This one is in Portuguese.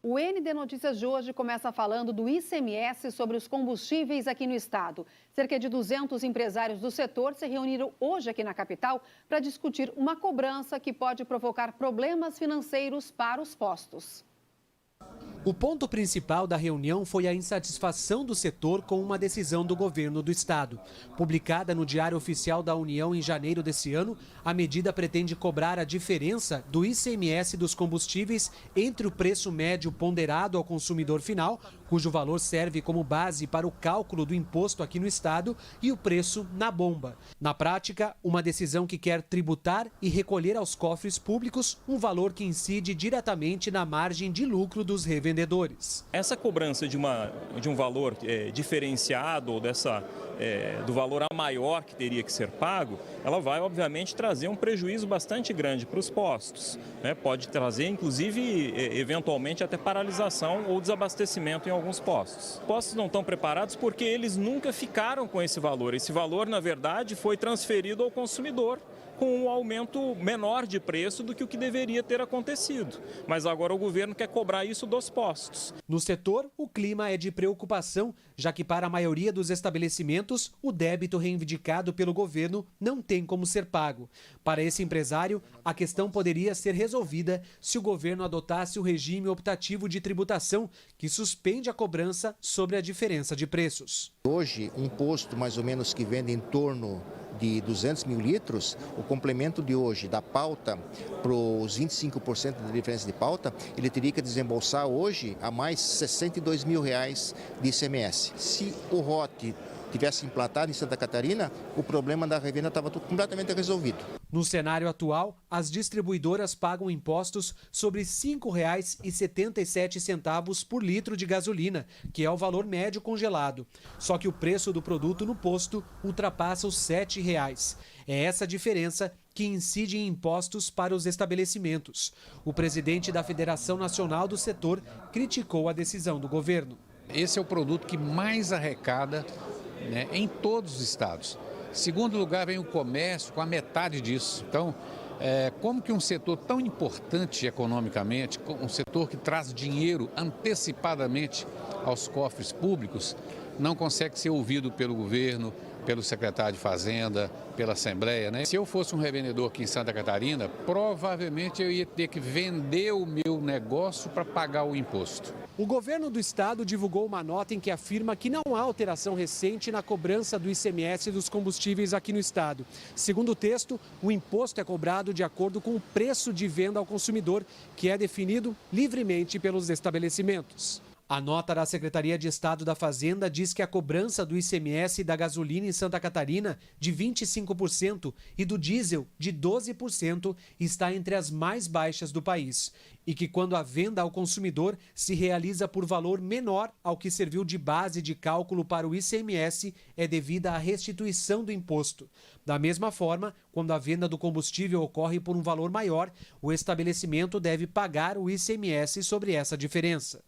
O ND Notícias de hoje começa falando do ICMS sobre os combustíveis aqui no estado. Cerca de 200 empresários do setor se reuniram hoje aqui na capital para discutir uma cobrança que pode provocar problemas financeiros para os postos. O ponto principal da reunião foi a insatisfação do setor com uma decisão do governo do estado. Publicada no Diário Oficial da União em janeiro desse ano, a medida pretende cobrar a diferença do ICMS dos combustíveis entre o preço médio ponderado ao consumidor final, cujo valor serve como base para o cálculo do imposto aqui no estado, e o preço na bomba. Na prática, uma decisão que quer tributar e recolher aos cofres públicos um valor que incide diretamente na margem de lucro dos revendedores. Essa cobrança de um valor diferenciado ou do valor a maior que teria que ser pago, ela vai obviamente trazer um prejuízo bastante grande para os postos, né? Pode trazer inclusive eventualmente até paralisação ou desabastecimento em alguns postos. Os postos não estão preparados porque eles nunca ficaram com esse valor. Esse valor, na verdade, foi transferido ao consumidor com um aumento menor de preço do que o que deveria ter acontecido. Mas agora o governo quer cobrar isso dos postos. No setor, o clima é de preocupação, já que para a maioria dos estabelecimentos, o débito reivindicado pelo governo não tem como ser pago. Para esse empresário, a questão poderia ser resolvida se o governo adotasse o regime optativo de tributação, que suspende a cobrança sobre a diferença de preços. Hoje, um posto mais ou menos que vende em torno de 200 mil litros, o complemento de hoje da pauta para os 25% da diferença de pauta, ele teria que desembolsar hoje a mais R$62 mil de ICMS. Se o ROT tivesse implantado em Santa Catarina, o problema da revenda estava completamente resolvido. No cenário atual, as distribuidoras pagam impostos sobre R$ 5,77 por litro de gasolina, que é o valor médio congelado. Só que o preço do produto no posto ultrapassa os R$ 7,00. É essa diferença que incide em impostos para os estabelecimentos. O presidente da Federação Nacional do Setor criticou a decisão do governo. Esse é o produto que mais arrecada, né, em todos os estados. Em segundo lugar vem o comércio, com a metade disso. Então, como que um setor tão importante economicamente, um setor que traz dinheiro antecipadamente aos cofres públicos, não consegue ser ouvido pelo governo, pelo secretário de Fazenda, pela Assembleia, né? Se eu fosse um revendedor aqui em Santa Catarina, provavelmente eu ia ter que vender o meu negócio para pagar o imposto. O governo do estado divulgou uma nota em que afirma que não há alteração recente na cobrança do ICMS dos combustíveis aqui no estado. Segundo o texto, o imposto é cobrado de acordo com o preço de venda ao consumidor, que é definido livremente pelos estabelecimentos. A nota da Secretaria de Estado da Fazenda diz que a cobrança do ICMS da gasolina em Santa Catarina, de 25%, e do diesel, de 12%, está entre as mais baixas do país. E que quando a venda ao consumidor se realiza por valor menor ao que serviu de base de cálculo para o ICMS, é devida à restituição do imposto. Da mesma forma, quando a venda do combustível ocorre por um valor maior, o estabelecimento deve pagar o ICMS sobre essa diferença.